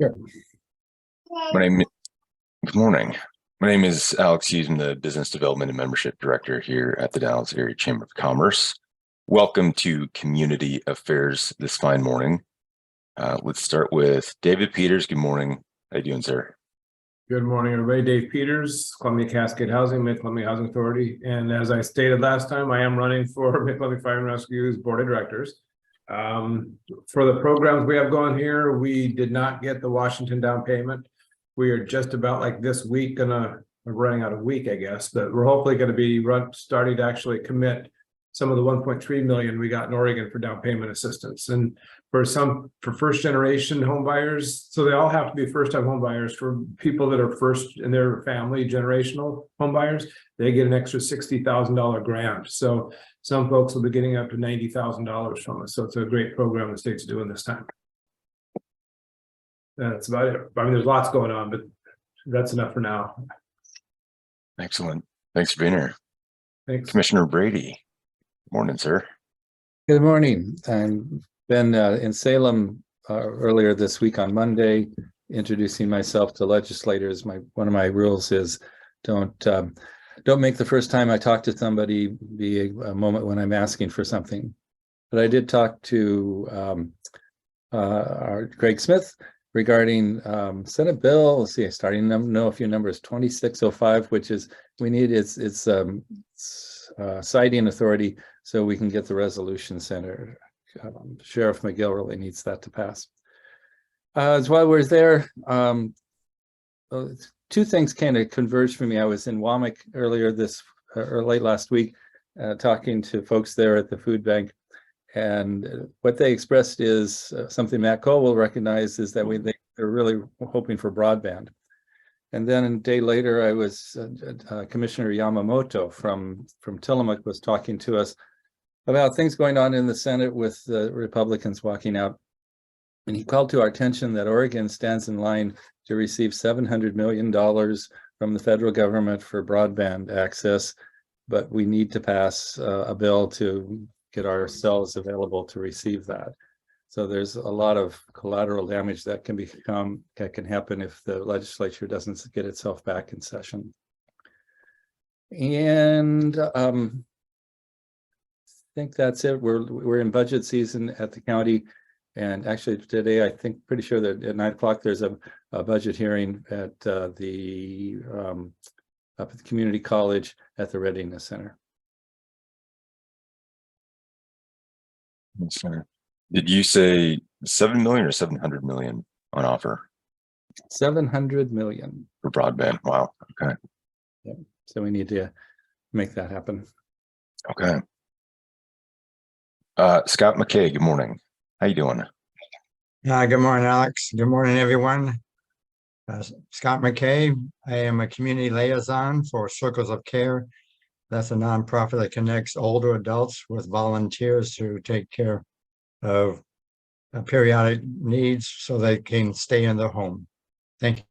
Sure. Good morning. My name is Alex Hughes. I'm the Business Development and Membership Director here at the Dalles Area Chamber of Commerce. Welcome to Community Affairs this fine morning. Let's start with David Peters. Good morning. How you doing, sir? Good morning, everybody. Dave Peters, Columbia Cascade Housing, Mid-Columbia Housing Authority. And as I stated last time, I am running for Mid-Columbia Fire and Rescue's Board of Directors. For the programs we have going here, we did not get the Washington down payment. We are just about like this week we're running out of week, I guess, but we're hopefully going to be starting to actually commit some of the 1.3 million we got in Oregon for down payment assistance. And for first generation home buyers, so they all have to be first time home buyers. For people that are first in their family generational home buyers, they get an extra $60,000 grant. So some folks will be getting up to $90,000 from us. So it's a great program the state's doing this time. That's about it. I mean, there's lots going on, but that's enough for now. Excellent. Thanks for being here. Thanks. Commissioner Brady. Morning, sir. Good morning. I've been in Salem earlier this week on Monday, introducing myself to legislators. One of my rules is don't make the first time I talk to somebody be a moment when I'm asking for something. But I did talk to our Greg Smith regarding Senate Bill. Let's see, I starting to know a few numbers. 2605, which is it's citing authority so we can get the resolution center. Sheriff McGill really needs that to pass. As while we're there, two things kind of converged for me. I was in Wamak earlier or late last week, talking to folks there at the food bank, and what they expressed is something Matt Cole will recognize, is that they're really hoping for broadband. And then a day later, I was Commissioner Yamamoto from Tillamook was talking to us about things going on in the Senate with the Republicans walking out. And he called to our attention that Oregon stands in line to receive $700 million from the federal government for broadband access, but we need to pass a bill to get ourselves available to receive that. So there's a lot of collateral damage that can happen if the legislature doesn't get itself back in session. And I think that's it. We're in budget season at the county, and actually today pretty sure that at 9 o'clock there's a budget hearing at the up at the community college at the Readiness Center. Yes, sir. Did you say 7 million or 700 million on offer? 700 million for broadband. Wow. Okay. Yeah. So we need to make that happen. Okay. Scott McKay, good morning. How you doing? Good morning, Alex. Good morning, everyone. Scott McKay. I am a community liaison for Circles of Care. That's a nonprofit that connects older adults with volunteers to take care of periodic needs so they can stay in their home. Thank you.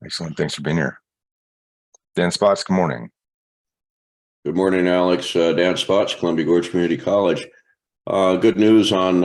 Excellent. Thanks for being here. Dan Spots, good morning. Good morning, Alex. Dan Spots, Columbia Gorge Community College. Good news on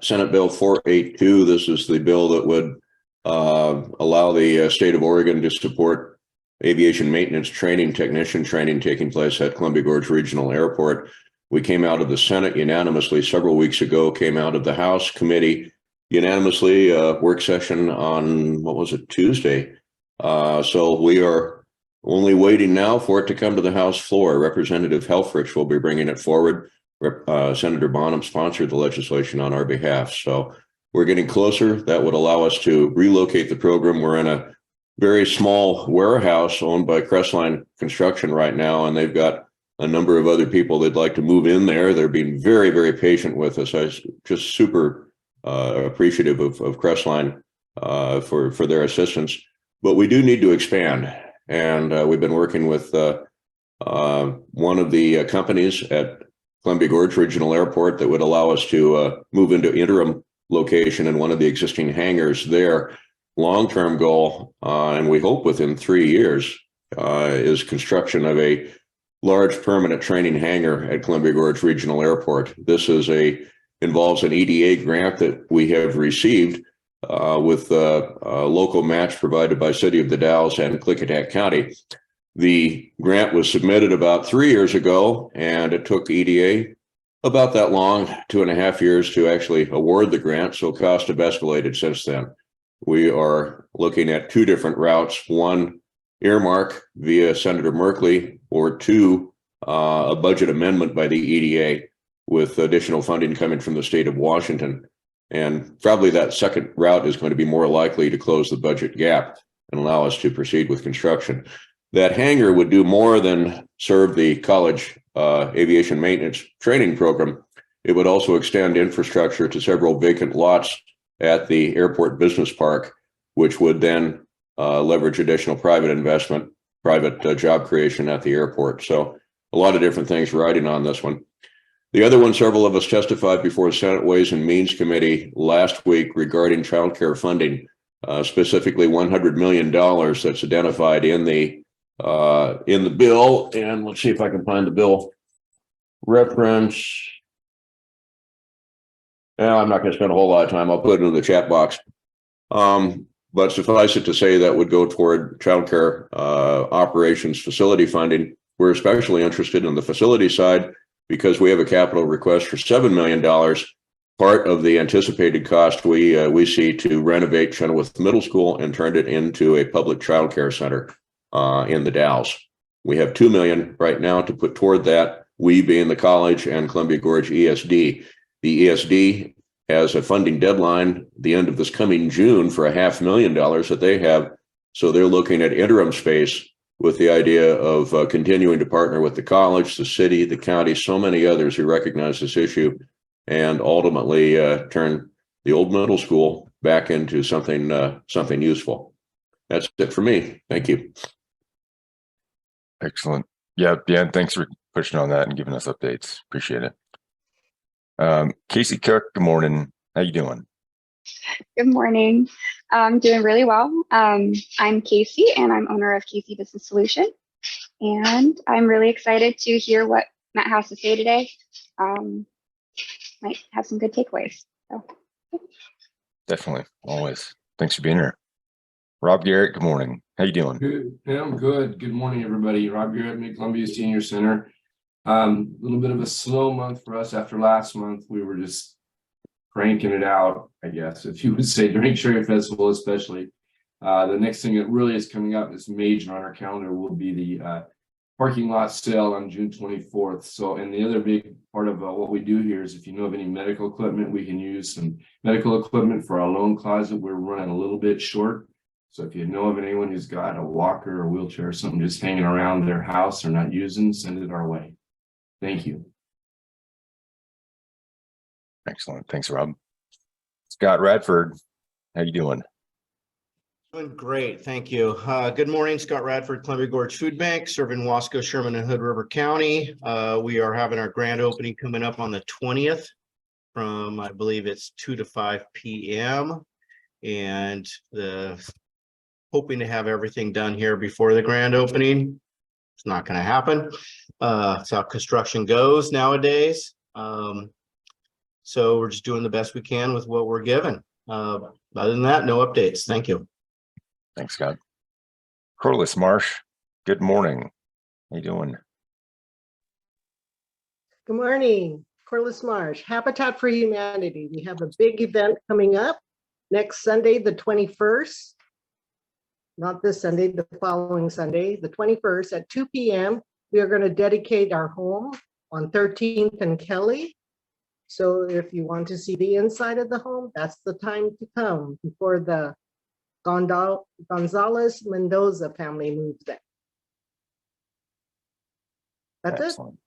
Senate Bill 482. This is the bill that would allow the state of Oregon to support aviation maintenance technician training taking place at Columbia Gorge Regional Airport. We came out of the Senate unanimously several weeks ago, came out of the House committee unanimously, work session on, Tuesday. So we are only waiting now for it to come to the House floor. Representative Helfrich will be bringing it forward. Senator Bonham sponsored the legislation on our behalf. So we're getting closer. That would allow us to relocate the program. We're in a very small warehouse owned by Crestline Construction right now, and they've got a number of other people that'd like to move in there. They're being very, very patient with us. I was just super appreciative of Crestline for their assistance. But we do need to expand, and we've been working with one of the companies at Columbia Gorge Regional Airport that would allow us to move into interim location in one of the existing hangars there. Long-term goal, and we hope within 3 years, is construction of a large permanent training hangar at Columbia Gorge Regional Airport. This involves an EDA grant that we have received with a local match provided by City of the Dalles and Clickitat County. The grant was submitted about 3 years ago, and it took EDA about that long, 2.5 years, to actually award the grant. So costs have escalated since then. We are looking at 2 different routes: one, earmark via Senator Merkley, or 2, a budget amendment by the EDA with additional funding coming from the state of Washington. And probably that second route is going to be more likely to close the budget gap and allow us to proceed with construction. That hangar would do more than serve the college aviation maintenance training program. It would also extend infrastructure to several vacant lots at the airport business park, which would then leverage additional private investment, private job creation at the airport. So a lot of different things riding on this one. The other one, several of us testified before the Senate Ways and Means Committee last week regarding childcare funding, specifically $100 million that's identified in the bill. And let's see if I can find the bill reference. I'm not going to spend a whole lot of time. I'll put it in the chat box. But suffice it to say that would go toward childcare operations facility funding. We're especially interested in the facility side because we have a capital request for $7 million. Part of the anticipated cost we see to renovate Chenoweth Middle School and turn it into a public childcare center in the Dalles. We have $2 million right now to put toward that, we being the college and Columbia Gorge ESD. The ESD has a funding deadline the end of this coming June for $500,000 that they have. So they're looking at interim space with the idea of continuing to partner with the college, the city, the county, so many others who recognize this issue, and ultimately turn the old middle school back into something useful. That's it for me. Thank you. Excellent. Yeah, thanks for pushing on that and giving us updates. Appreciate it. Casey Cook, good morning. How you doing? Good morning. I'm doing really well. I'm Casey, and I'm owner of Casey Business Solution. And I'm really excited to hear what Matt has to say today. Might have some good takeaways. So. Definitely, always. Thanks for being here. Rob Garrett, good morning. How you doing? Good. Yeah, I'm good. Good morning, everybody. Rob Garrett, Mid-Columbia Senior Center. A little bit of a slow month for us after last month. We were just cranking it out, I guess, if you would say, during Cherry Festival especially. The next thing that really is coming up that's major on our calendar will be the parking lot sale on June 24th. So, and the other big part of what we do here is, if you know of any medical equipment, we can use some medical equipment for our loan closet. We're running a little bit short. So if you know of anyone who's got a walker or wheelchair or something just hanging around their house or not using, send it our way. Thank you. Excellent. Thanks, Rob. Scott Radford, how you doing? Doing great, thank you. Good morning, Scott Radford, Columbia Gorge Food Bank, serving Wasco, Sherman, and Hood River County. We are having our grand opening coming up on the 20th from, I believe it's 2 to 5 p.m. And hoping to have everything done here before the grand opening. It's not going to happen. It's how construction goes nowadays. So we're just doing the best we can with what we're given. Other than that, no updates. Thank you. Thanks, Scott. Corliss Marsh, good morning. How you doing? Good morning, Corliss Marsh, Habitat for Humanity. We have a big event coming up next Sunday, the 21st. Not this Sunday, the following Sunday, the 21st at 2 p.m. We are going to dedicate our home on 13th and Kelly. So if you want to see the inside of the home, that's the time to come before the Gonzalez Mendoza family moves in. That's Excellent.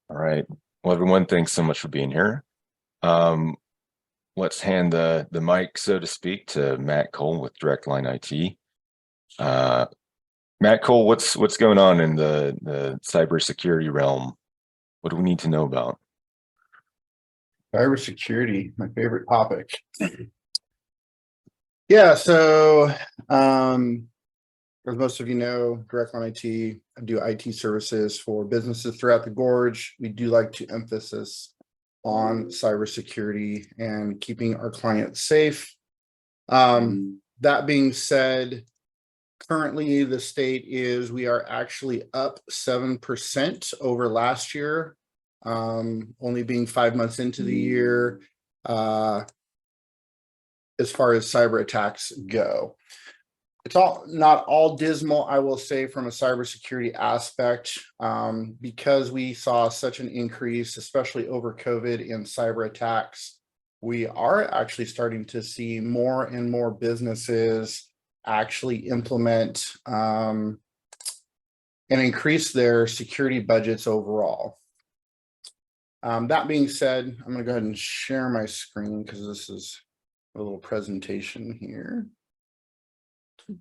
All right. Well, everyone, thanks so much for being here. Let's hand the mic, so to speak, to Matt Cole with DirectLine-IT. Matt Cole, what's going on in the cybersecurity realm? What do we need to know about? Cybersecurity, my favorite topic. Yeah, so as most of you know, DirectLine-IT, I do IT services for businesses throughout the gorge. We do like to emphasize on cybersecurity and keeping our clients safe. That being said, currently the state is, we are actually up 7% over last year, only being 5 months into the year, as far as cyber attacks go. It's not all dismal, I will say, from a cybersecurity aspect, because we saw such an increase, especially over COVID, in cyber attacks. We are actually starting to see more and more businesses actually implement and increase their security budgets overall. That being said, I'm going to go ahead and share my screen because this is a little presentation here. Make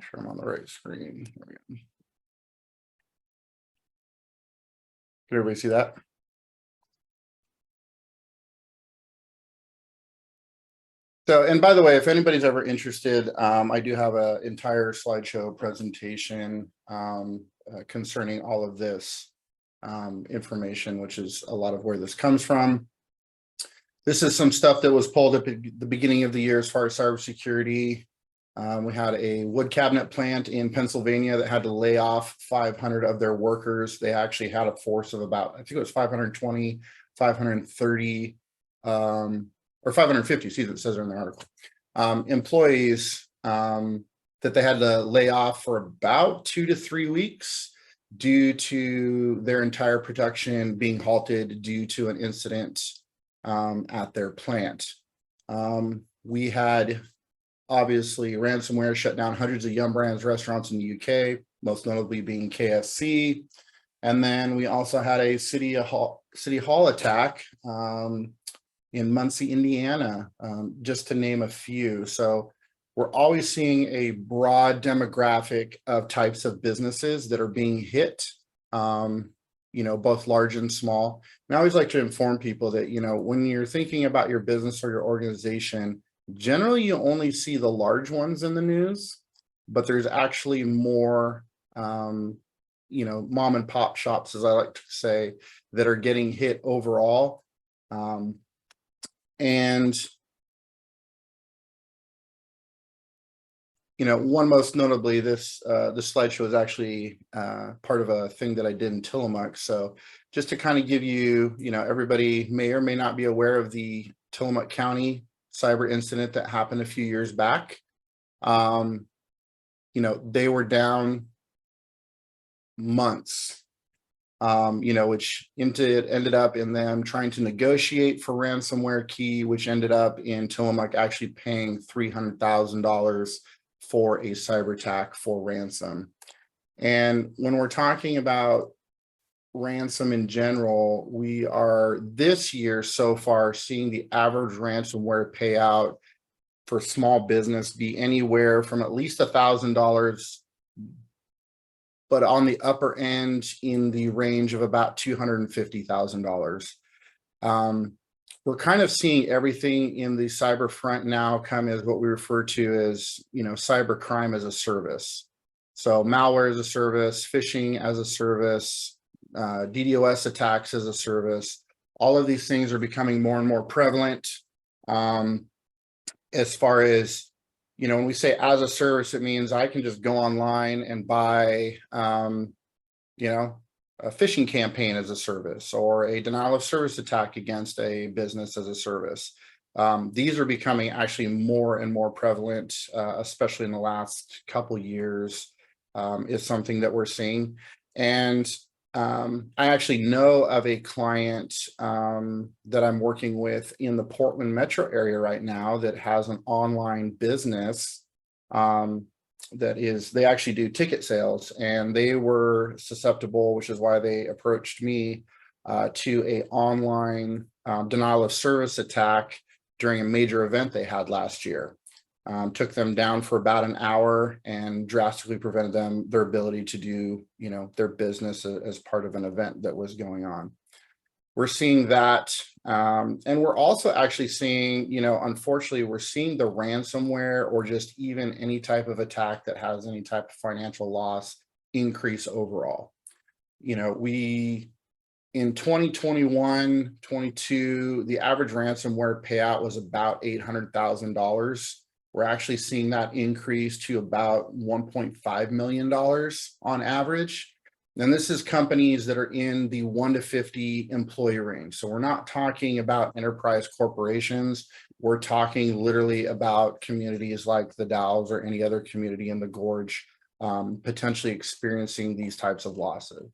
sure I'm on the right screen. There we go. Can everybody see that? So, and by the way, if anybody's ever interested, I do have an entire slideshow presentation concerning all of this information, which is a lot of where this comes from. This is some stuff that was pulled up at the beginning of the year as far as cybersecurity. We had a wood cabinet plant in Pennsylvania that had to lay off 500 of their workers. They actually had a force of about, I think it was 520, 530, or 550, see that it says in the article, employees that they had to lay off for about 2 to 3 weeks due to their entire production being halted due to an incident at their plant. We had obviously ransomware shut down hundreds of Yum Brands restaurants in the UK, most notably being KFC. And then we also had a city hall attack in Muncie, Indiana, just to name a few. So we're always seeing a broad demographic of types of businesses that are being hit, you know, both large and small. And I always like to inform people that, you know, when you're thinking about your business or your organization, generally you only see the large ones in the news, but there's actually more, you know, mom and pop shops, as I like to say, that are getting hit overall. And, you know, one most notably, this slideshow is actually part of a thing that I did in Tillamook. So just to kind of give you, you know, everybody may or may not be aware of the Tillamook County cyber incident that happened a few years back. You know, they were down months. You know, which ended up in them trying to negotiate for ransomware key, which ended up in Tillamook actually paying $300,000 for a cyber attack for ransom. And when we're talking about ransom in general, we are this year so far seeing the average ransomware payout for small business be anywhere from at least $1,000, but on the upper end in the range of about $250,000. We're kind of seeing everything in the cyber front now come as what we refer to as, you know, cyber crime as a service. So malware as a service, phishing as a service, DDoS attacks as a service. All of these things are becoming more and more prevalent. As far as, you know, when we say as a service, it means I can just go online and buy, you know, a phishing campaign as a service or a denial of service attack against a business as a service. These are becoming actually more and more prevalent, especially in the last couple years, is something that we're seeing. And I actually know of a client that I'm working with in the Portland metro area right now that has an online business that is, they actually do ticket sales, and they were susceptible, which is why they approached me to a online denial of service attack during a major event they had last year. Took them down for about an hour and drastically prevented them their ability to do, you know, their business as part of an event that was going on. We're seeing that, and we're also actually seeing, you know, unfortunately, we're seeing the ransomware or just even any type of attack that has any type of financial loss increase overall. You know, we in 2021, 22, the average ransomware payout was about $800,000. We're actually seeing that increase to about $1.5 million on average. And this is companies that are in the 1 to 50 employee range. So we're not talking about enterprise corporations. We're talking literally about communities like the Dalles or any other community in the Gorge, potentially experiencing these types of losses.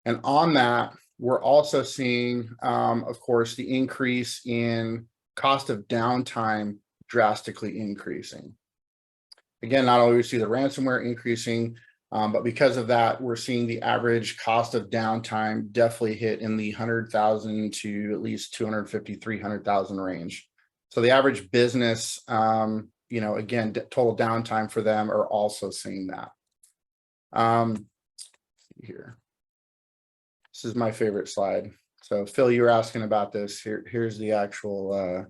And on that, we're also seeing, of course, the increase in cost of downtime drastically increasing. Again, not only do we see the ransomware increasing, but because of that, we're seeing the average cost of downtime definitely hit in the 100,000 to at least 250, 300,000 range. So the average business, you know, again, total downtime for them are also seeing that. Here. This is my favorite slide. So Phil, you were asking about this. Here's the actual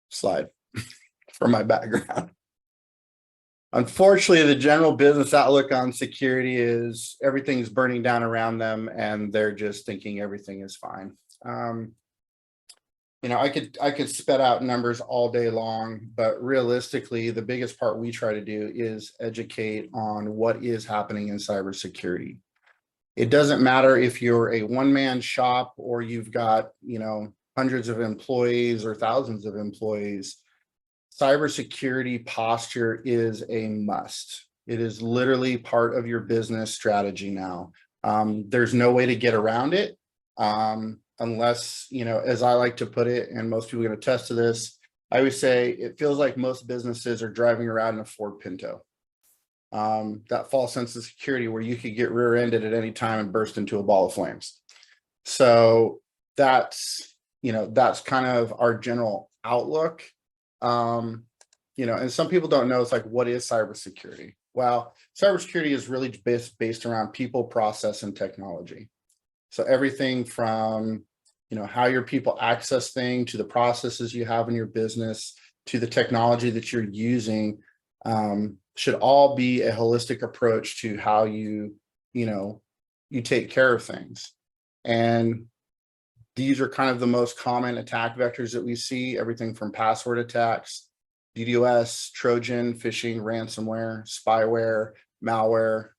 slide for my background. Unfortunately, the general business outlook on security is everything's burning down around them and they're just thinking everything is fine. You know, I could spit out numbers all day long, but realistically, the biggest part we try to do is educate on what is happening in cybersecurity. It doesn't matter if you're a one-man shop or you've got, you know, hundreds of employees or thousands of employees. Cybersecurity posture is a must. It is literally part of your business strategy now. There's no way to get around it. Unless, you know, as I like to put it, and most people can attest to this, I would say it feels like most businesses are driving around in a Ford Pinto. That false sense of security where you could get rear-ended at any time and burst into a ball of flames. So that's, you know, that's kind of our general outlook. You know, and some people don't know, it's like, what is cybersecurity? Well, cybersecurity is really based around people, process, and technology. So everything from, you know, how your people access things to the processes you have in your business to the technology that you're using, should all be a holistic approach to how you know, you take care of things. And these are kind of the most common attack vectors that we see, everything from password attacks, DDoS, Trojan, phishing, ransomware, spyware, malware,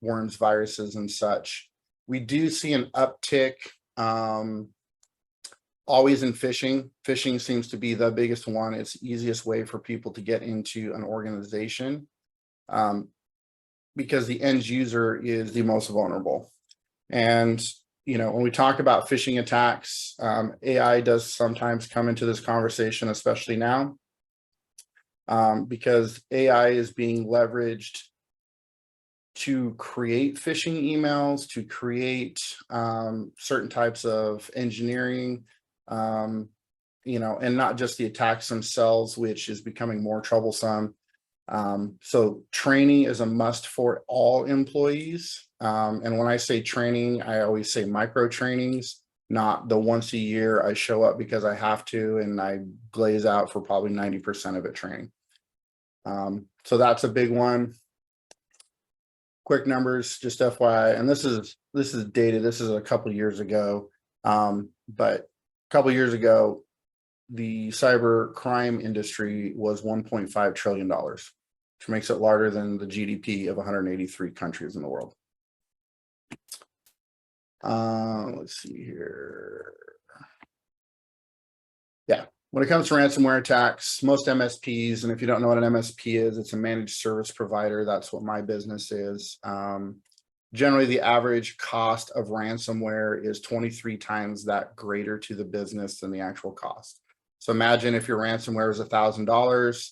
worms, viruses, and such. We do see an uptick always in phishing. Phishing seems to be the biggest one. It's the easiest way for people to get into an organization because the end user is the most vulnerable. And, you know, when we talk about phishing attacks, AI does sometimes come into this conversation, especially now, because AI is being leveraged to create phishing emails, to create certain types of engineering, you know, and not just the attacks themselves, which is becoming more troublesome. So training is a must for all employees. And when I say training, I always say micro trainings, not the once a year I show up because I have to and I glaze out for probably 90% of it training. So that's a big one. Quick numbers, just FYI, and this is data. This is a couple years ago, but a couple years ago, the cyber crime industry was $1.5 trillion, which makes it larger than the GDP of 183 countries in the world. Let's see here. Yeah. When it comes to ransomware attacks, most MSPs, and if you don't know what an MSP is, it's a managed service provider. That's what my business is. Generally, the average cost of ransomware is 23 times that greater to the business than the actual cost. So imagine if your ransomware is $1,000,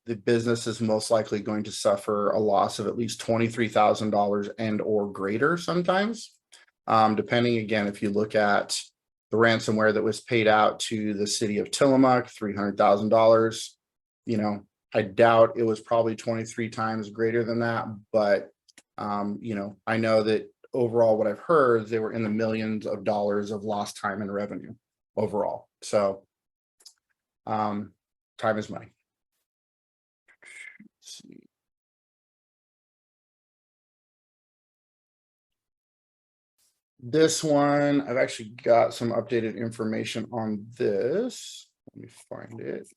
the business is most likely going to suffer a loss of at least $23,000 and or greater sometimes, depending, again, if you look at the ransomware that was paid out to the city of Tillamook, $300,000. You know, I doubt it was probably 23 times greater than that, but you know, I know that overall what I've heard, they were in the millions of dollars of lost time and revenue overall. So time is money. Let's see. This one, I've actually got some updated information on this. Let me find it.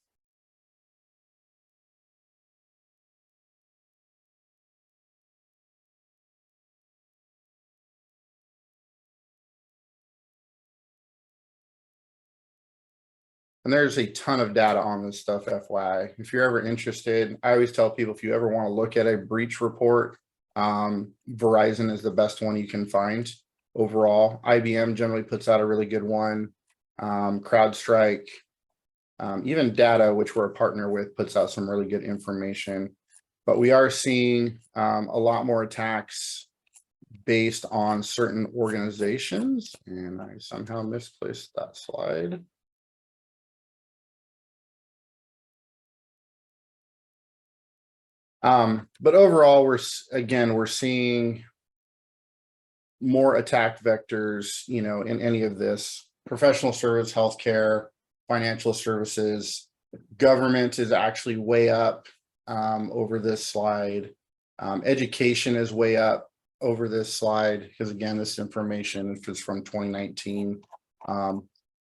And there's a ton of data on this stuff, FYI. If you're ever interested, I always tell people if you ever want to look at a breach report, Verizon is the best one you can find overall. IBM generally puts out a really good one. CrowdStrike, even Data, which we're a partner with, puts out some really good information. But we are seeing a lot more attacks based on certain organizations. And I somehow misplaced that slide. But overall, we're seeing more attack vectors, you know, in any of this. Professional service, healthcare, financial services, government is actually way up over this slide. Education is way up over this slide because again, this information is from 2019. So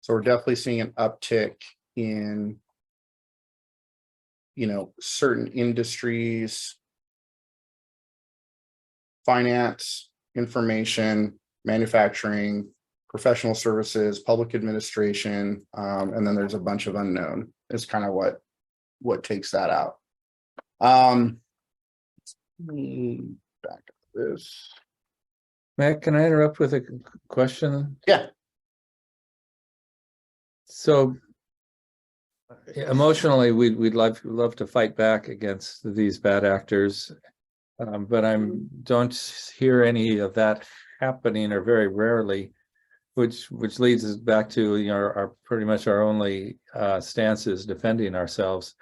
we're definitely seeing an uptick in, you know, certain industries, finance, information, manufacturing, professional services, public administration, and then there's a bunch of unknown. Is kind of what takes that out. Let me back up this. Matt, can I interrupt with a question? Yeah. So emotionally, we'd love to fight back against these bad actors, but don't hear any of that happening, or very rarely, which leads us back to, you know, our pretty much our only stance is defending ourselves.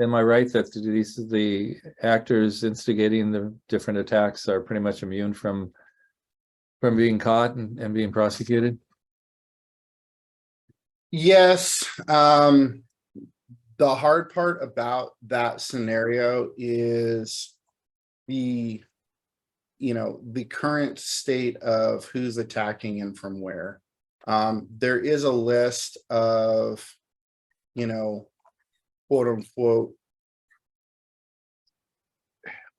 Am I right that the actors instigating the different attacks are pretty much immune from being caught and being prosecuted? Yes. The hard part about that scenario is the current state of who's attacking and from where. There is a list of, you know, quote unquote,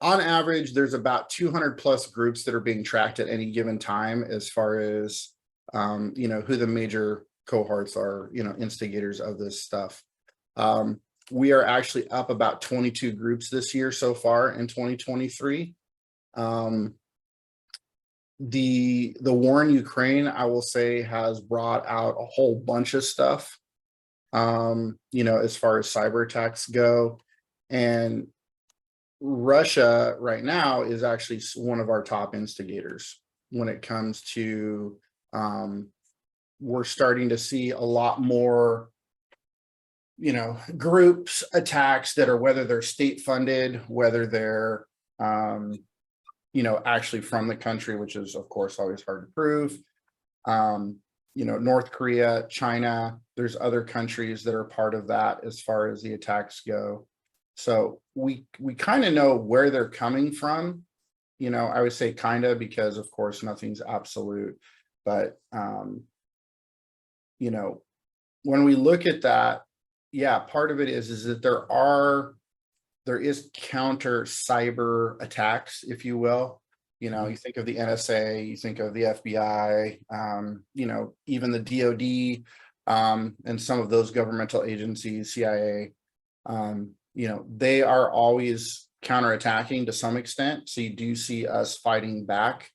on average, there's about 200 plus groups that are being tracked at any given time as far as, you know, who the major cohorts are, you know, instigators of this stuff. We are actually up about 22 groups this year so far in 2023. The war in Ukraine, I will say, has brought out a whole bunch of stuff, you know, as far as cyber attacks go. And Russia right now is actually one of our top instigators when it comes to, we're starting to see a lot more, you know, groups attacks that are, whether they're state funded, whether they're, you know, actually from the country, which is of course always hard to prove. You know, North Korea, China, there's other countries that are part of that as far as the attacks go. So we kind of know where they're coming from. You know, I would say kind of, because of course nothing's absolute, but you know, when we look at that, yeah, part of it is that there is counter cyber attacks, if you will. You know, you think of the NSA, you think of the FBI, you know, even the DoD, and some of those governmental agencies, CIA, you know, they are always counterattacking to some extent. So you do see us fighting back.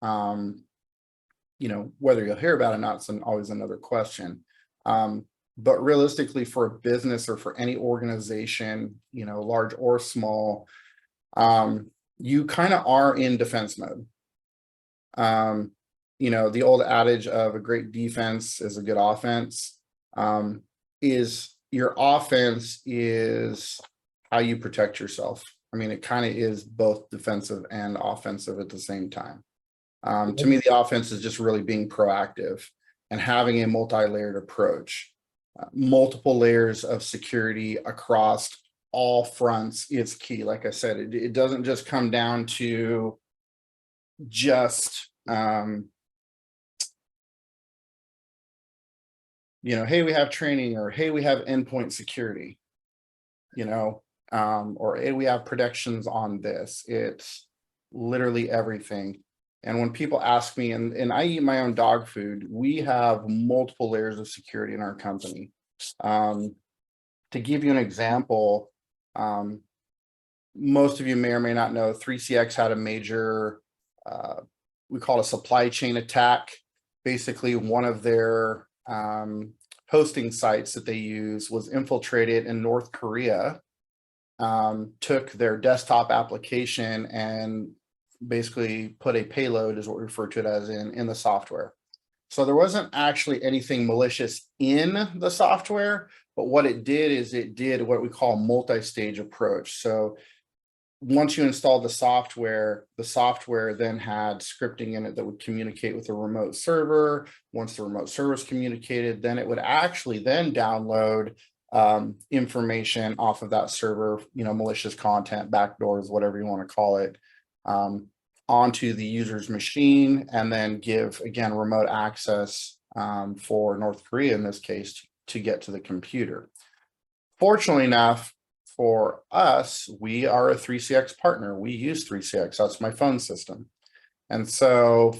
You know, whether you'll hear about it or not, it's always another question. But realistically, for a business or for any organization, you know, large or small, you kind of are in defense mode. You know, the old adage of a great defense is a good offense, is your offense is how you protect yourself. I mean, it kind of is both defensive and offensive at the same time. To me, the offense is just really being proactive and having a multi-layered approach. Multiple layers of security across all fronts is key. Like I said, it doesn't just come down to just hey, we have training, or hey, we have endpoint security, or hey, we have protections on this. It's literally everything. And when people ask me, and I eat my own dog food, we have multiple layers of security in our company. To give you an example, most of you may or may not know 3CX had a major, we call it a supply chain attack. Basically, one of their hosting sites that they use was infiltrated in North Korea, took their desktop application and basically put a payload, is what we refer to it as, in the software. So there wasn't actually anything malicious in the software, but what it did is it did what we call a multi-stage approach. So once you installed the software then had scripting in it that would communicate with a remote server. Once the remote server is communicated, then it would actually then download information off of that server, malicious content, backdoors, whatever you want to call it, onto the user's machine, and then give, again, remote access for North Korea in this case to get to the computer. Fortunately enough for us, we are a 3CX partner. We use 3CX. That's my phone system. And so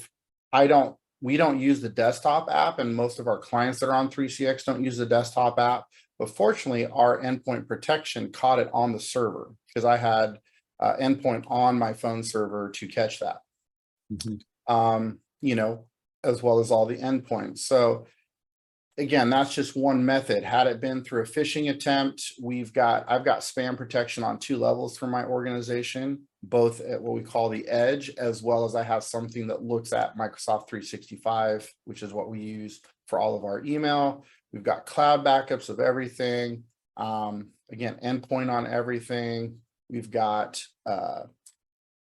we don't use the desktop app, and most of our clients that are on 3CX don't use the desktop app. But fortunately, our endpoint protection caught it on the server, because I had endpoint on my phone server to catch that, as well as all the endpoints. So again, that's just one method. Had it been through a phishing attempt, I've got spam protection on 2 levels for my organization, both at what we call the edge, as well as I have something that looks at Microsoft 365, which is what we use for all of our email. We've got cloud backups of everything. Again, endpoint on everything. We've got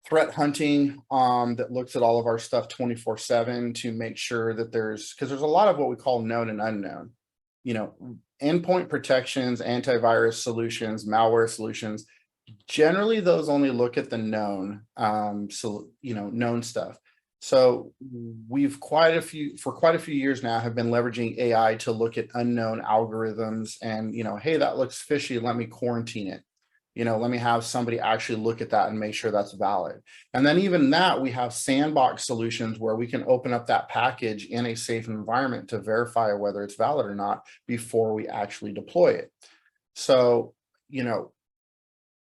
threat hunting that looks at all of our stuff 24/7 to make sure that because there's a lot of what we call known and unknown, endpoint protections, antivirus solutions, malware solutions. Generally, those only look at the known, known stuff. So we've for quite a few years now have been leveraging AI to look at unknown algorithms and, hey, that looks fishy. Let me quarantine it. Let me have somebody actually look at that and make sure that's valid. And then even that, we have sandbox solutions where we can open up that package in a safe environment to verify whether it's valid or not before we actually deploy it. So,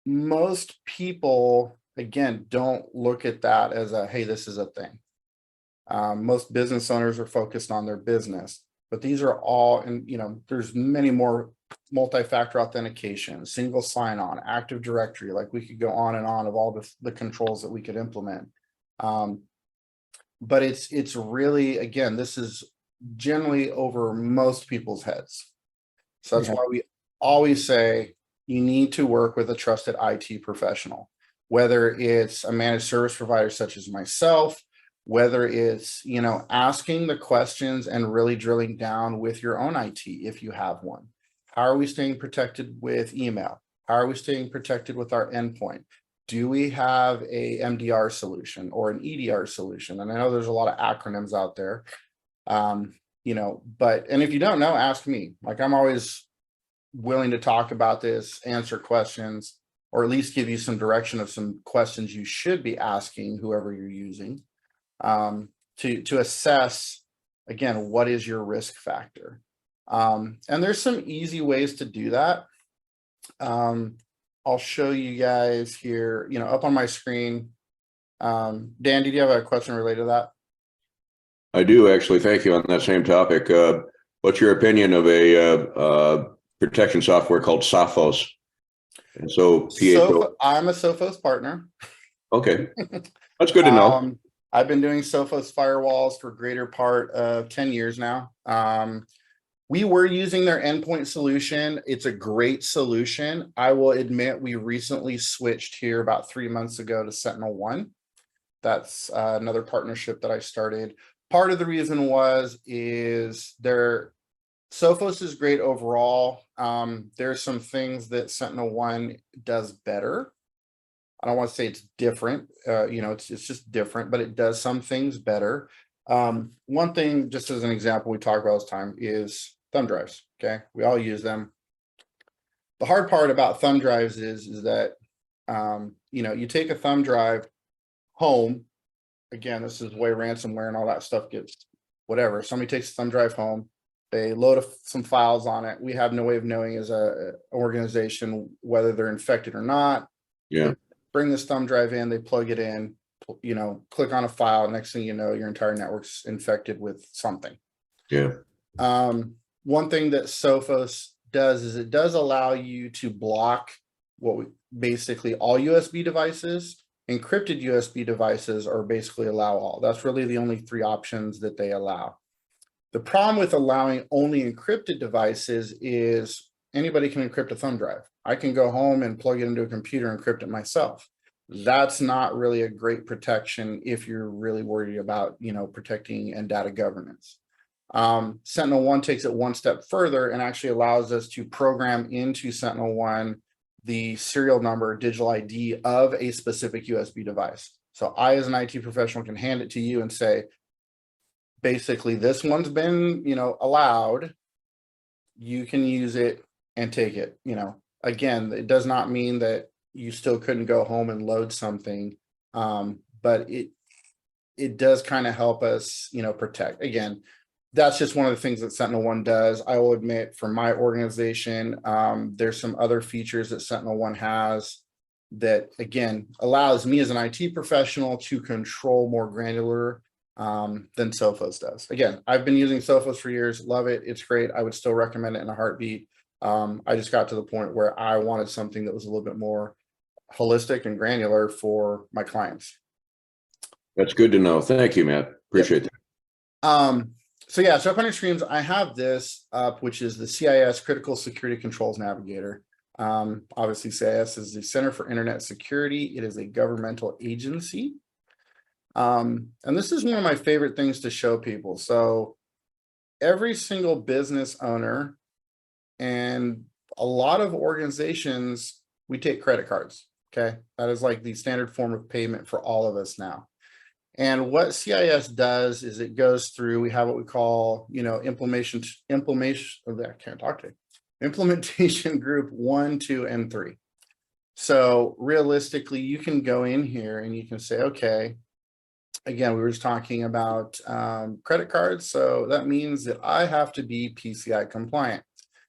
most people, again, don't look at that as hey, this is a thing. Most business owners are focused on their business, but these are all, and there's many more: multi-factor authentication, single sign-on, Active Directory. Like, we could go on and on of all the controls that we could implement. But it's really, again, this is generally over most people's heads. So that's why we always say you need to work with a trusted IT professional, whether it's a managed service provider such as myself, whether it's, asking the questions and really drilling down with your own IT if you have one. How are we staying protected with email? How are we staying protected with our endpoint? Do we have a MDR solution or an EDR solution? And I know there's a lot of acronyms out there, and if you don't know, ask me. Like, I'm always willing to talk about this, answer questions, or at least give you some direction of some questions you should be asking whoever you're using, to assess, again, what is your risk factor. And there's some easy ways to do that. I'll show you guys here, up on my screen. Dan, did you have a question related to that? I do, actually. Thank you. On that same topic, what's your opinion of a protection software called Sophos? And so I'm a Sophos partner. Okay, that's good to know. I've been doing Sophos firewalls for greater part of 10 years now. We were using their endpoint solution. It's a great solution. I will admit we recently switched here about 3 months ago to SentinelOne. That's another partnership that I started. Part of the reason is their Sophos is great overall. There's some things that SentinelOne does better. I don't want to say it's different, it's just different, but it does some things better. One thing, just as an example, we talk about all this time is thumb drives. Okay, we all use them. The hard part about thumb drives is that you know, you take a thumb drive home. Again, this is the way ransomware and all that stuff gets, whatever. Somebody takes a thumb drive home, they load some files on it. We have no way of knowing as a organization whether they're infected or not. Yeah. Bring this thumb drive in, they plug it in, you know, click on a file. Next thing you know, your entire network's infected with something. Yeah. One thing that Sophos does is it does allow you to block basically all USB devices. Encrypted USB devices are basically allow all. That's really the only 3 options that they allow. The problem with allowing only encrypted devices is anybody can encrypt a thumb drive. I can go home and plug it into a computer and encrypt it myself. That's not really a great protection if you're really worried about, you know, protecting and data governance. Sentinel-1 takes it one step further and actually allows us to program into Sentinel-1 the serial number, digital ID of a specific USB device. So I, as an IT professional, can hand it to you and say, basically, this one's been, you know, allowed. You can use it and take it. You know, again, it does not mean that you still couldn't go home and load something, but it does kind of help us, you know, protect. Again, that's just one of the things that Sentinel-1 does. I will admit, for my organization, there's some other features that Sentinel-1 has that, again, allows me as an IT professional to control more granular than Sophos does. Again, I've been using Sophos for years, love it, it's great. I would still recommend it in a heartbeat. I just got to the point where I wanted something that was a little bit more holistic and granular for my clients. That's good to know. Thank you, Matt. Appreciate that. So yeah, so up on your screens, I have this up, which is the CIS Critical Security Controls Navigator. Obviously, CIS is the Center for Internet Security. It is a governmental agency. And this is one of my favorite things to show people. So every single business owner and a lot of organizations, we take credit cards. Okay, that is like the standard form of payment for all of us now. And what CIS does is it goes through, we have what we call, you know, implementation group 1, 2, and 3. So realistically, you can go in here and you can say, okay, again, we were just talking about credit cards. So that means that I have to be PCI compliant.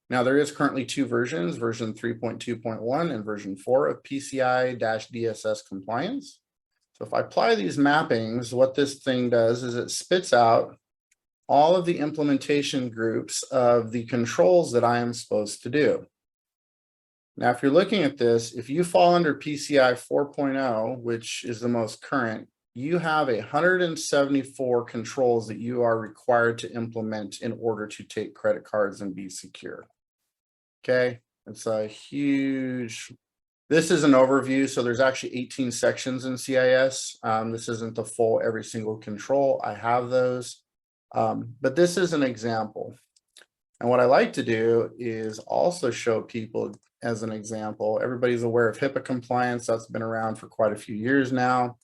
Now there is currently 2 versions, version 3.2.1 and version 4 of PCI-DSS compliance. So if I apply these mappings, what this thing does is it spits out all of the implementation groups of the controls that I am supposed to do. Now, if you're looking at this, if you fall under PCI 4.0, which is the most current, you have 174 controls that you are required to implement in order to take credit cards and be secure. Okay, it's a huge. This is an overview, so there's actually 18 sections in CIS. This isn't the full every single control. I have those, but this is an example. And what I like to do is also show people as an example. Everybody's aware of HIPAA compliance. That's been around for quite a few years now.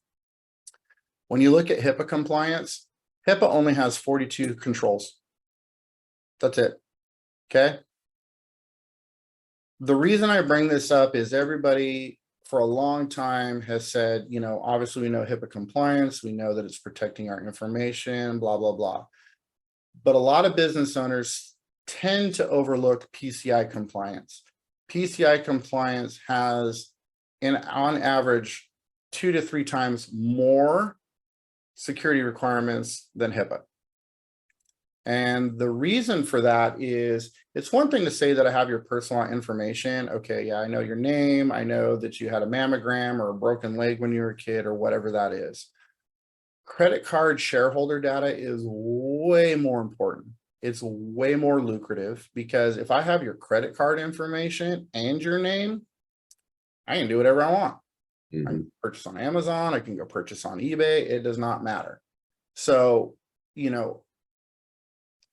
When you look at HIPAA compliance, HIPAA only has 42 controls. That's it, okay? The reason I bring this up is everybody for a long time has said, you know, obviously we know HIPAA compliance, we know that it's protecting our information, blah, blah, blah. But a lot of business owners tend to overlook PCI compliance. PCI compliance has, on average, 2 to 3 times more security requirements than HIPAA. And the reason for that is, it's one thing to say that I have your personal information. Okay, yeah, I know your name. I know that you had a mammogram or a broken leg when you were a kid or whatever that is. Credit card shareholder data is way more important. It's way more lucrative because if I have your credit card information and your name, I can do whatever I want. I can purchase on Amazon. I can go purchase on eBay. It does not matter. So, you know,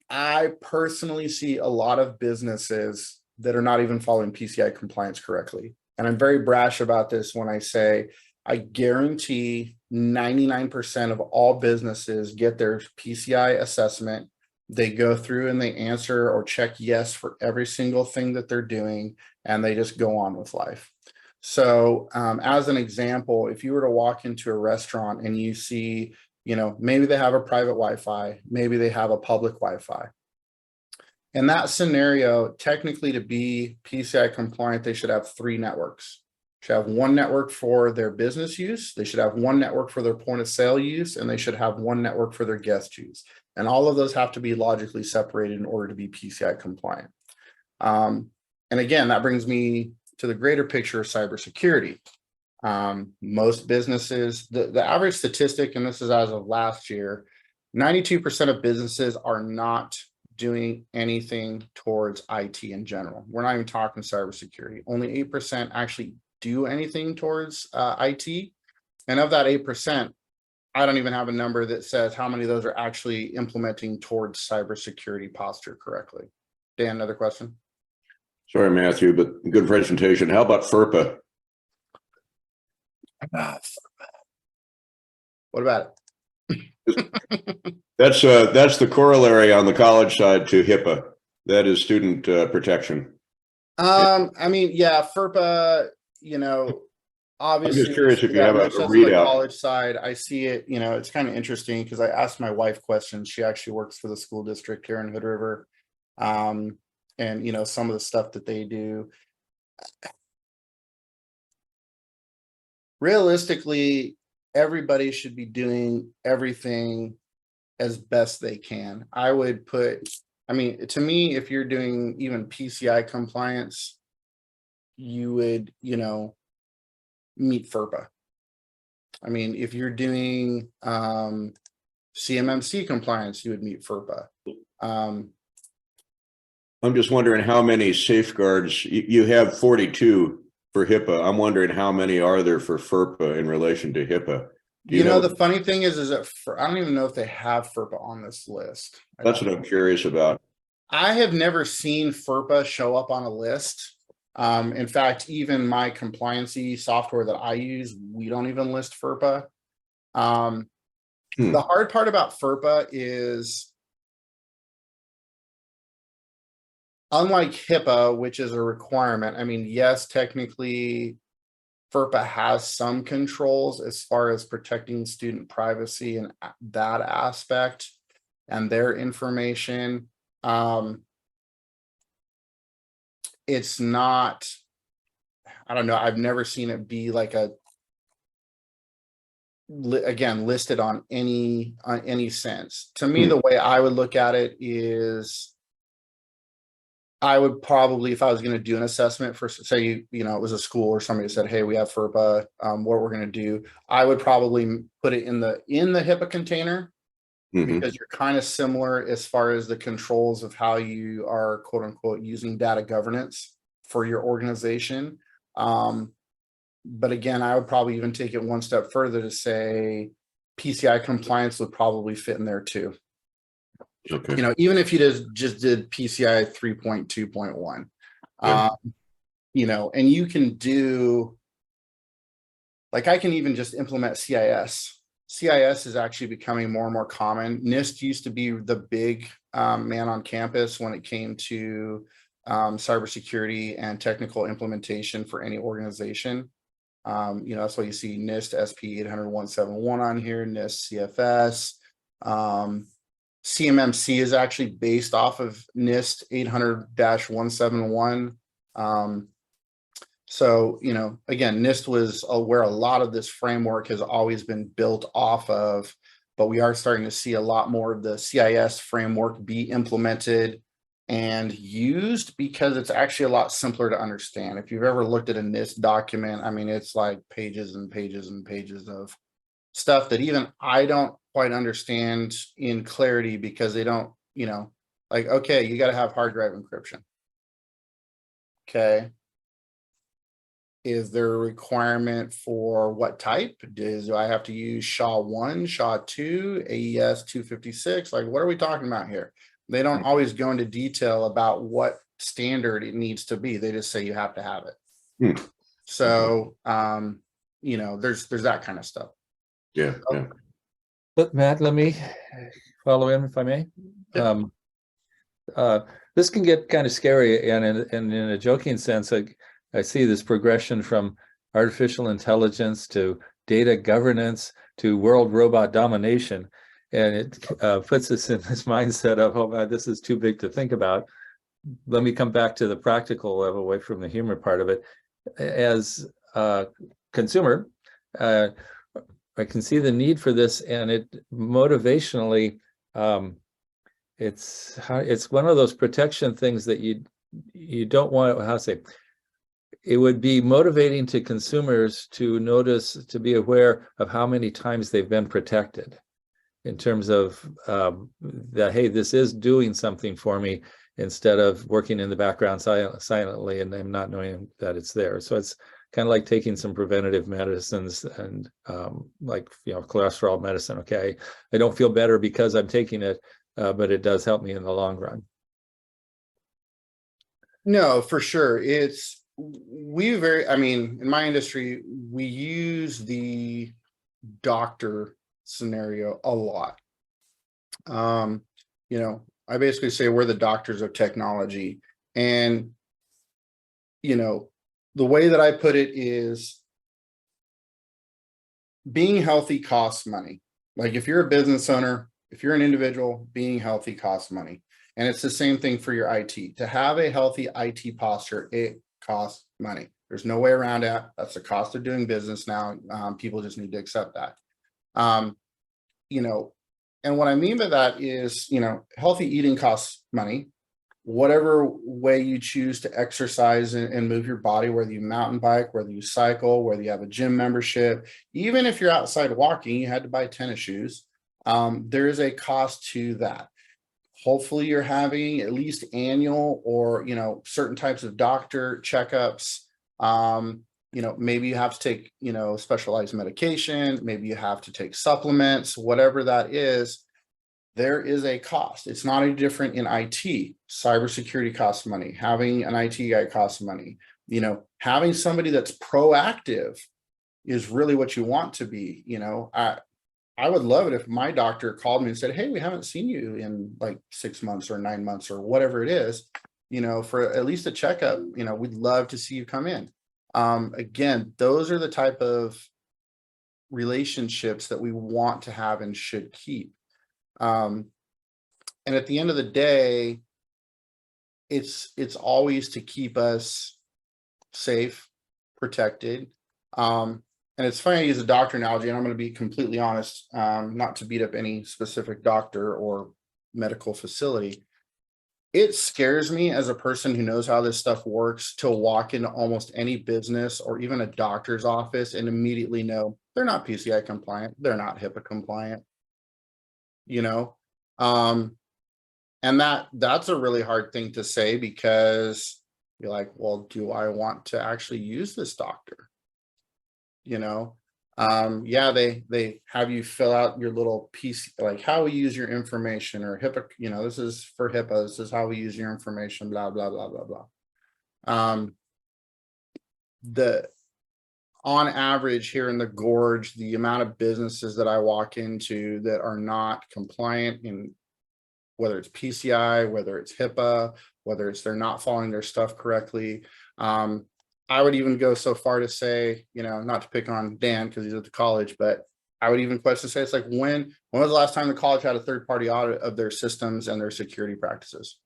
I personally see a lot of businesses that are not even following PCI compliance correctly. And I'm very brash about this when I say, I guarantee 99% of all businesses get their PCI assessment They go through and they answer or check yes for every single thing that they're doing, and they just go on with life. So as an example, if you were to walk into a restaurant and you see, maybe they have a private Wi-Fi, maybe they have a public Wi-Fi. In that scenario, technically to be PCI compliant, they should have 3 networks. Should have 1 network for their business use, they should have 1 network for their point of sale use, and they should have 1 network for their guest use. And all of those have to be logically separated in order to be PCI compliant. And again, that brings me to the greater picture of cybersecurity. Most businesses, the average statistic, and this is as of last year, 92% of businesses are not doing anything towards IT in general. We're not even talking cybersecurity. Only 8% actually do anything towards IT. And of that 8%, I don't even have a number that says how many of those are actually implementing towards cybersecurity posture correctly. Dan, another question? Sorry, Matthew, but good presentation. How about FERPA? What about it? That's the corollary on the college side to HIPAA. That is student protection. I mean, yeah, FERPA, obviously, I'm just curious if you have a readout. On the college side, I see it, it's kind of interesting because I asked my wife questions. She actually works for the school district here in Hood River. And, some of the stuff that they do. Realistically, everybody should be doing everything as best they can. To me, if you're doing even PCI compliance, you would, meet FERPA. I mean, if you're doing CMMC compliance, you would meet FERPA. I'm just wondering how many safeguards you have. 42 for HIPAA. I'm wondering how many are there for FERPA in relation to HIPAA. The funny thing is that I don't even know if they have FERPA on this list. That's what I'm curious about. I have never seen FERPA show up on a list. In fact, even my compliancy software that I use, we don't even list FERPA. The hard part about FERPA is, unlike HIPAA, which is a requirement, I mean, yes, technically, FERPA has some controls as far as protecting student privacy and that aspect and their information. It's not, I don't know, I've never seen it be like listed on any sense. To me, the way I would look at it is, I would probably, if I was going to do an assessment for, say, it was a school or somebody said, hey, we have FERPA, what we're going to do, I would probably put it in the HIPAA container, because you're kind of similar as far as the controls of how you are, quote unquote, using data governance for your organization. But again, I would probably even take it one step further to say PCI compliance would probably fit in there too. Okay. Even if you just did PCI 3.2.1, and you can do, like, I can even just implement CIS. CIS is actually becoming more and more common. NIST used to be the big man on campus when it came to cybersecurity and technical implementation for any organization. That's why you see NIST SP 800-171 on here, NIST CFS. CMMC is actually based off of NIST 800-171. So, again, NIST was where a lot of this framework has always been built off of, but we are starting to see a lot more of the CIS framework be implemented and used because it's actually a lot simpler to understand. If you've ever looked at a NIST document, I mean, it's like pages and pages and pages of stuff that even I don't quite understand in clarity, because they don't, like, okay, you got to have hard drive encryption. Okay. Is there a requirement for what type? Do I have to use SHA-1, SHA-2, AES 256? Like, what are we talking about here? They don't always go into detail about what standard it needs to be. They just say you have to have it. So, there's that kind of stuff. Yeah. But Matt, let me follow in if I may. Um, this can get kind of scary, and in a joking sense, I see this progression from artificial intelligence to data governance to world robot domination, and it puts us in this mindset of, oh man, this is too big to think about. Let me come back to the practical level, away from the humor part of it. As a consumer, I can see the need for this, and it motivationally, it's one of those protection things that you don't want, how to say, it would be motivating to consumers to notice, to be aware of how many times they've been protected, in terms of that, hey, this is doing something for me, instead of working in the background silently and them not knowing that it's there. So it's kind of like taking some preventative medicines, and like, cholesterol medicine. Okay, I don't feel better because I'm taking it, but it does help me in the long run. No, for sure. I mean, in my industry, we use the doctor scenario a lot. I basically say we're the doctors of technology. And, the way that I put it is, being healthy costs money. Like, if you're a business owner, if you're an individual, being healthy costs money. And it's the same thing for your IT. To have a healthy IT posture, it costs money. There's no way around it. That's the cost of doing business now. People just need to accept that. And what I mean by that is, healthy eating costs money. Whatever way you choose to exercise and move your body, whether you mountain bike, whether you cycle, whether you have a gym membership, even if you're outside walking, you had to buy tennis shoes. There is a cost to that. Hopefully you're having at least annual or, certain types of doctor checkups. Maybe you have to take, specialized medication, maybe you have to take supplements, whatever that is, there is a cost. It's not any different in IT. Cybersecurity costs money. Having an IT guy costs money. Having somebody that's proactive is really what you want to be. I would love it if my doctor called me and said, hey, we haven't seen you in like 6 months or 9 months or whatever it is, for at least a checkup. We'd love to see you come in. Again, those are the type of relationships that we want to have and should keep. And at the end of the day, it's always to keep us safe, protected. And it's funny I use a doctor analogy, and I'm going to be completely honest, not to beat up any specific doctor or medical facility. It scares me as a person who knows how this stuff works to walk into almost any business or even a doctor's office and immediately know they're not PCI compliant, they're not HIPAA compliant, and that's a really hard thing to say, because you're like, well, do I want to actually use this doctor? Yeah, they have you fill out your little piece, like how we use your information, or HIPAA, this is for HIPAA, this is how we use your information, blah, blah, blah, blah, blah. On average here in the Gorge, the amount of businesses that I walk into that are not compliant, in whether it's PCI, whether it's HIPAA, whether it's they're not following their stuff correctly. I would even go so far to say, not to pick on Dan because he's at the college, but I would even question say, it's like, when was the last time the college had a third-party audit of their systems and their security practices?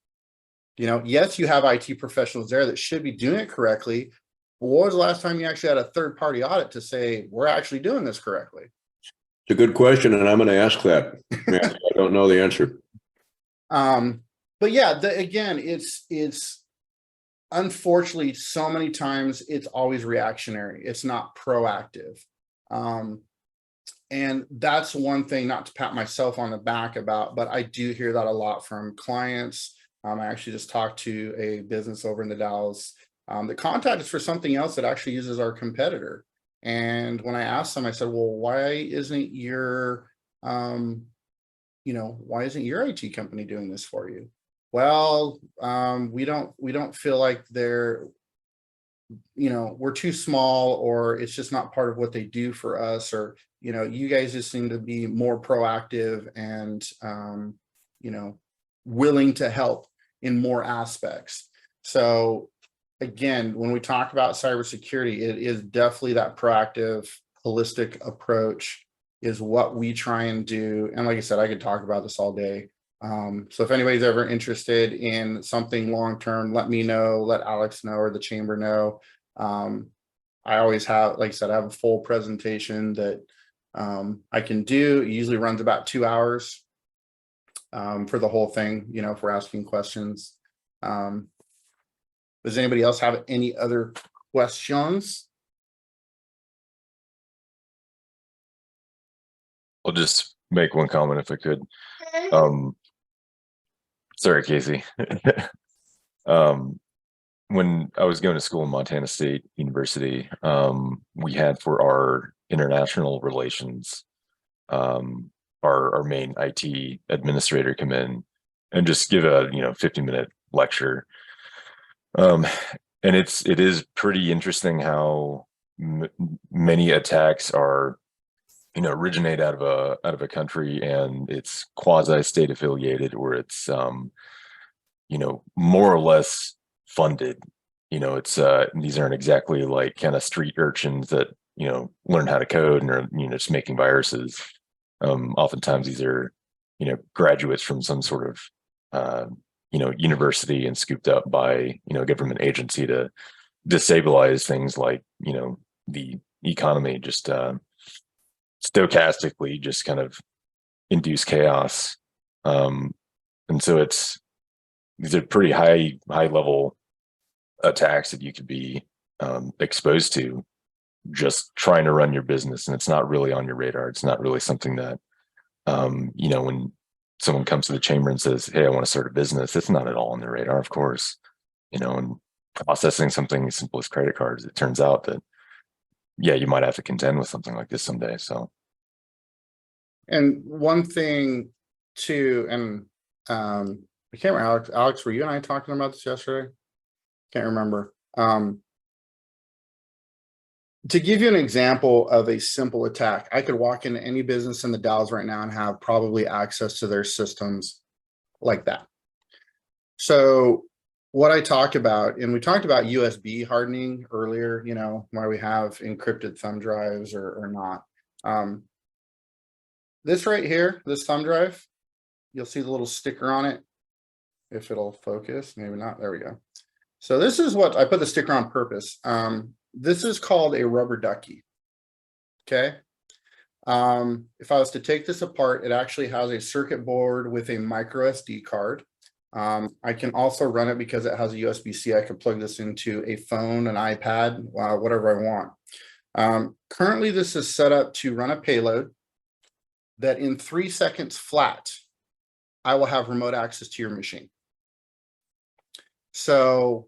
Yes, you have IT professionals there that should be doing it correctly. But what was the last time you actually had a third-party audit to say, we're actually doing this correctly? It's a good question, and I'm going to ask that. I don't know the answer. But yeah, again, it's unfortunately, so many times it's always reactionary. It's not proactive. And that's one thing, not to pat myself on the back about, but I do hear that a lot from clients. I actually just talked to a business over in the Dalles. The contact is for something else that actually uses our competitor. And when I asked them, I said, well, why isn't your IT company doing this for you? Well, we don't feel like they're, we're too small, or it's just not part of what they do for us, or, you guys just seem to be more proactive and, willing to help in more aspects. So again, when we talk about cybersecurity, it is definitely that proactive, holistic approach is what we try and do. And like I said, I could talk about this all day. So if anybody's ever interested in something long-term, let me know, let Alex know, or the chamber know. I always have, like I said, I have a full presentation that I can do. It usually runs about 2 hours for the whole thing, you know, if we're asking questions. Does anybody else have any other questions? I'll just make one comment if I could. Sorry, Casey. When I was going to school in Montana State University, we had for our international relations, our main IT administrator come in and just give a 50-minute lecture. And it is pretty interesting how many attacks are originate out of a country, and it's quasi state affiliated, or it's more or less funded. It's these aren't exactly like kind of street urchins that learn how to code and are just making viruses. Oftentimes these are graduates from some sort of university and scooped up by a government agency to destabilize things like the economy, just stochastically just kind of induce chaos. And so these are pretty high level attacks that you could be exposed to just trying to run your business, and it's not really on your radar. It's not really something that when someone comes to the chamber and says, hey, I want to start a business, it's not at all on their radar, of course. And processing something as simple as credit cards, it turns out that you might have to contend with something like this someday. So, and one thing too, and I can't remember, Alex, were you and I talking about this yesterday? Can't remember. To give you an example of a simple attack, I could walk into any business in the Dalles right now and have probably access to their systems like that. So what I talk about, and we talked about USB hardening earlier, why we have encrypted thumb drives or not. This right here, this thumb drive, you'll see the little sticker on it. If it'll focus, maybe not. There we go. So this is what I put the sticker on purpose. This is called a rubber ducky. Okay. If I was to take this apart, it actually has a circuit board with a micro SD card. I can also run it because it has a USB-C. I could plug this into a phone, an iPad, whatever I want. Currently, this is set up to run a payload that in 3 seconds flat, I will have remote access to your machine. So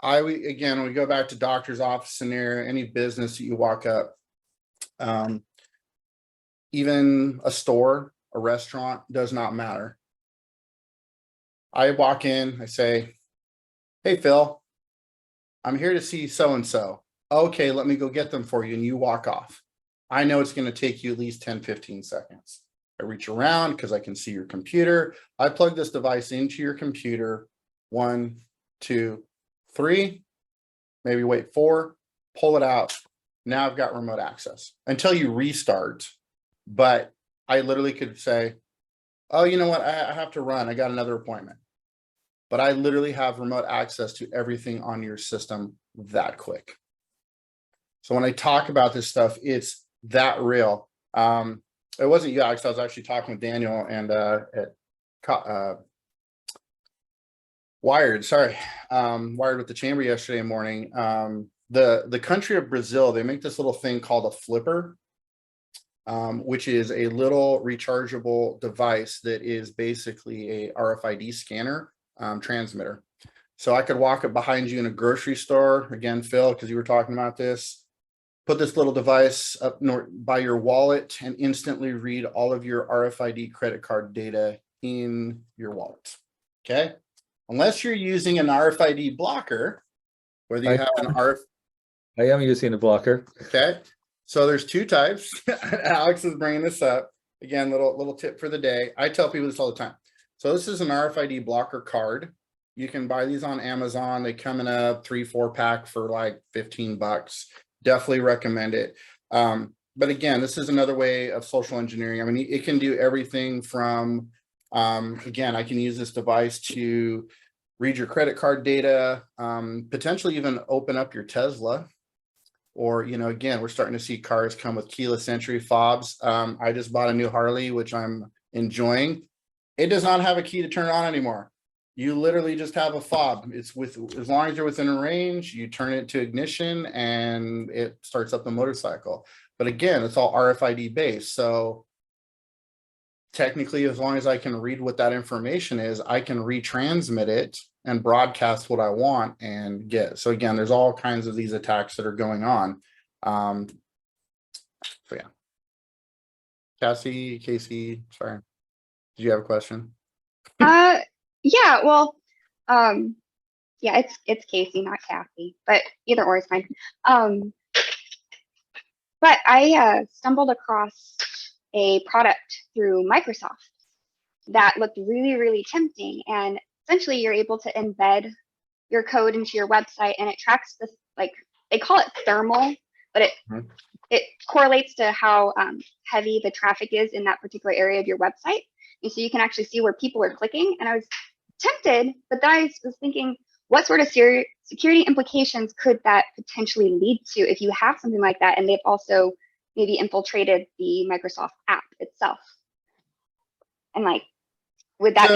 again, we go back to doctor's office scenario, any business that you walk up, even a store, a restaurant, does not matter. I walk in, I say, hey, Phil, I'm here to see so-and-so. Okay, let me go get them for you. And you walk off. I know it's going to take you at least 10, 15 seconds. I reach around because I can see your computer. I plug this device into your computer. 1, 2, 3, maybe wait 4, pull it out. Now I've got remote access until you restart. But I literally could say, oh, you know what? I have to run. I got another appointment. But I literally have remote access to everything on your system that quick. So when I talk about this stuff, it's that real. It wasn't you, Alex. I was actually talking with Daniel and at Wired with the chamber yesterday morning. The country of Brazil, they make this little thing called a flipper, which is a little rechargeable device that is basically a RFID scanner transmitter. So I could walk up behind you in a grocery store, again, Phil, because you were talking about this, put this little device up by your wallet and instantly read all of your RFID credit card data in your wallet. Okay. Unless you're using an RFID blocker, whether you have an I am using a blocker. Okay. So there's 2 types. Alex is bringing this up. Again, little tip for the day. I tell people this all the time. So this is an RFID blocker card. You can buy these on Amazon. They come in a 3-4 pack for like $15. Definitely recommend it. But again, this is another way of social engineering. I mean, it can do everything from, again, I can use this device to read your credit card data, potentially even open up your Tesla. Or, you know, again, we're starting to see cars come with keyless entry fobs. I just bought a new Harley, which I'm enjoying. It does not have a key to turn it on anymore. You literally just have a fob. It's as long as you're within a range, you turn it to ignition and it starts up the motorcycle. But again, it's all RFID based. So technically, as long as I can read what that information is, I can retransmit it and broadcast what I want and get. So again, there's all kinds of these attacks that are going on. So yeah. Casey, sorry. Did you have a question? Yeah, well, yeah, it's Casey, not Kathy, but either or is fine. But I stumbled across a product through Microsoft that looked really, really tempting. And essentially you're able to embed your code into your website and it tracks this, like they call it thermal, but it correlates to how heavy the traffic is in that particular area of your website. And so you can actually see where people are clicking. And I was tempted, but then I was thinking, what sort of security implications could that potentially lead to if you have something like that and they've also maybe infiltrated the Microsoft app itself? And like, would that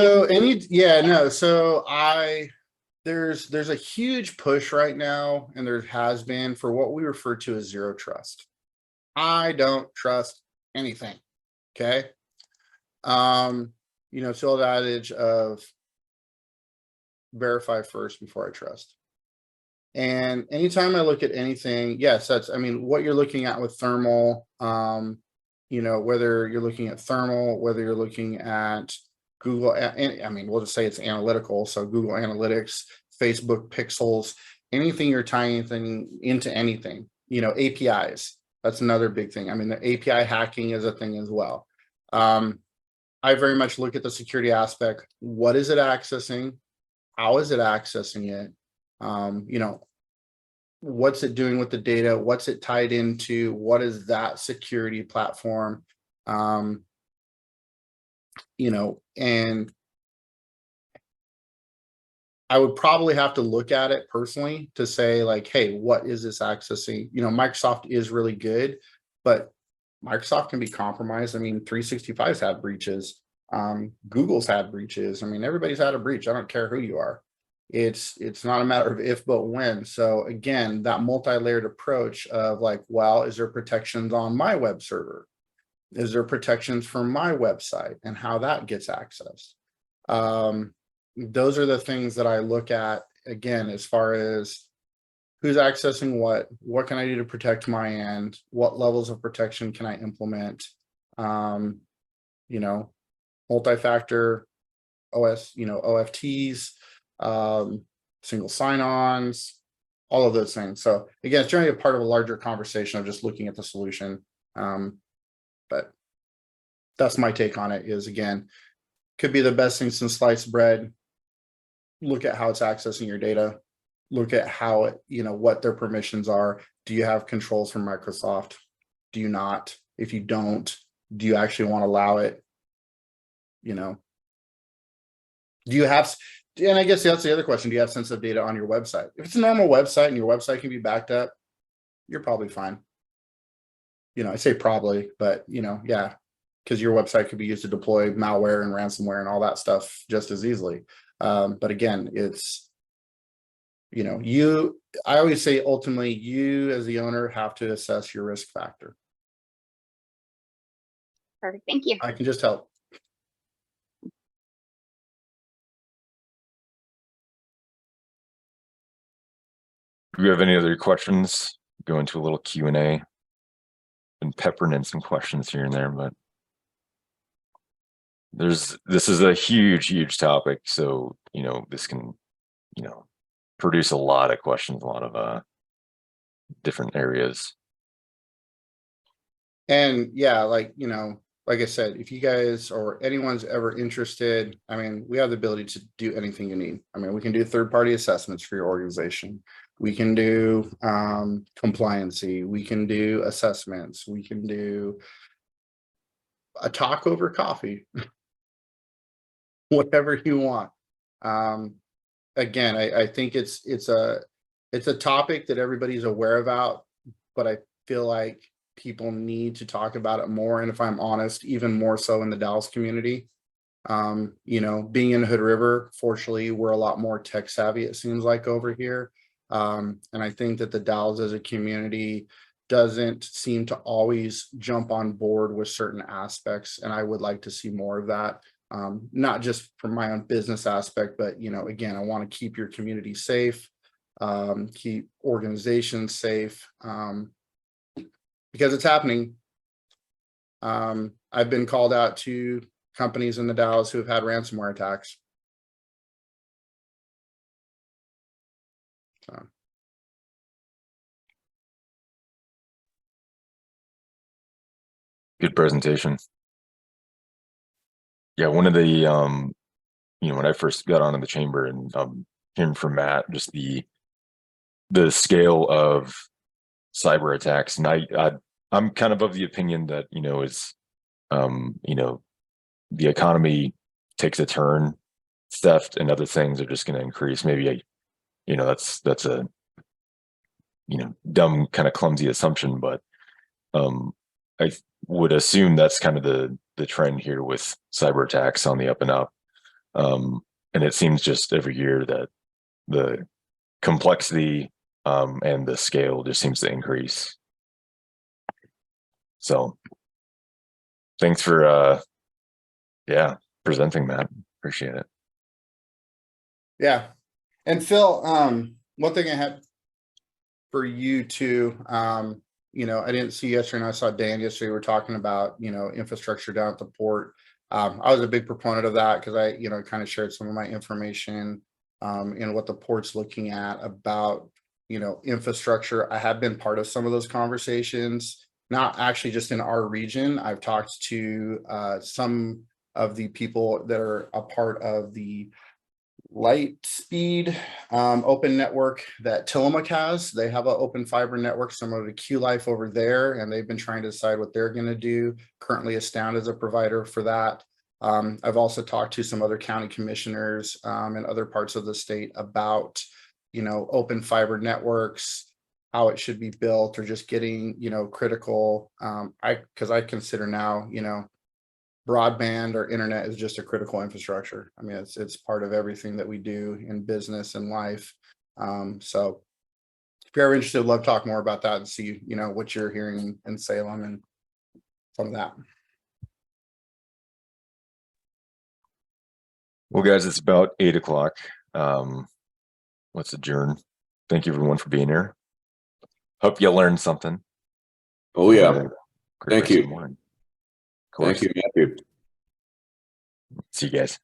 there's a huge push right now, and there has been, for what we refer to as zero trust. I don't trust anything. Okay. You know, it's the old adage of verify first before I trust. And anytime I look at anything, yes, I mean, what you're looking at with thermal, you know, whether you're looking at thermal, whether you're looking at Google, I mean, we'll just say it's analytical. So Google Analytics, Facebook Pixels, anything you're tying anything into anything, you know, APIs, that's another big thing. I mean, the API hacking is a thing as well. I very much look at the security aspect. What is it accessing? How is it accessing it? You know, what's it doing with the data? What's it tied into? What is that security platform? You know, and I would probably have to look at it personally to say like, hey, what is this accessing? You know, Microsoft is really good, but Microsoft can be compromised. I mean, 365's had breaches. Google's had breaches. I mean, everybody's had a breach. I don't care who you are. It's not a matter of if, but when. So again, that multi-layered approach of like, well, is there protections on my web server? Is there protections for my website and how that gets accessed? Those are the things that I look at, again, as far as who's accessing what can I do to protect my end? What levels of protection can I implement? You know, multi-factor OS, you know, OFTs, single sign-ons, all of those things. So again, it's generally a part of a larger conversation of just looking at the solution. But that's my take on it, is again, could be the best thing since sliced bread. Look at how it's accessing your data. Look at how it, you know, what their permissions are. Do you have controls from Microsoft? Do you not? If you don't, do you actually want to allow it? You know, do you have, and I guess that's the other question, do you have sensitive data on your website? If it's a normal website and your website can be backed up, you're probably fine. You know, I say probably, but you know, yeah, because your website could be used to deploy malware and ransomware and all that stuff just as easily. But again, it's, you know, I always say ultimately you as the owner have to assess your risk factor. Perfect. Thank you. I can just help. Do you have any other questions? Go into a little Q&A. Been peppering in some questions here and there, but this is a huge topic. So, you know, this can, you know, produce a lot of questions, a lot of different areas. And yeah, like, you know, like I said, if you guys or anyone's ever interested, I mean, we have the ability to do anything you need. I mean, we can do third-party assessments for your organization. We can do compliancy. We can do assessments. We can do a talk over coffee, whatever you want. Again, I think it's a topic that everybody's aware about, but I feel like people need to talk about it more. And if I'm honest, even more so in the Dalles community. You know, being in Hood River, fortunately, we're a lot more tech savvy, it seems like, over here. And I think that the Dalles as a community doesn't seem to always jump on board with certain aspects. And I would like to see more of that. Not just from my own business aspect, but, you know, again, I want to keep your community safe, keep organizations safe, because it's happening. I've been called out to companies in the Dalles who have had ransomware attacks. So. Good presentation. Yeah, one of the you know, when I first got onto the chamber and hearing from Matt, just the scale of cyber attacks, and I'm kind of the opinion that, you know, is you know, the economy takes a turn, theft and other things are just going to increase. Maybe you know, that's a, you know, dumb, kind of clumsy assumption, but I would assume that's kind of the trend here with cyber attacks on the up and up. And it seems just every year that the complexity and the scale just seems to increase. So thanks for yeah, presenting that. Appreciate it. Yeah. And Phil, one thing I had for you too, you know, I didn't see yesterday and I saw Dan yesterday, we were talking about, you know, infrastructure down at the port. I was a big proponent of that because I, you know, kind of shared some of my information in what the port's looking at about, you know, infrastructure. I have been part of some of those conversations, not actually just in our region. I've talked to some of the people that are a part of the light speed open network that Tillamook has. They have an open fiber network similar to Q-Life over there, and they've been trying to decide what they're going to do. Currently, Astound is a provider for that. I've also talked to some other county commissioners in other parts of the state about, you know, open fiber networks, how it should be built, or just getting, you know, critical. Because I consider now, you know, broadband or internet is just a critical infrastructure. I mean, it's part of everything that we do in business and life. So if you're ever interested, I'd love to talk more about that and see, you know, what you're hearing in Salem and some of that. Well, guys, it's about 8 o'clock. Let's adjourn. Thank you everyone for being here. Hope you learned something. Oh, yeah. Thank you. Morning. Thank you, Matthew. See you guys.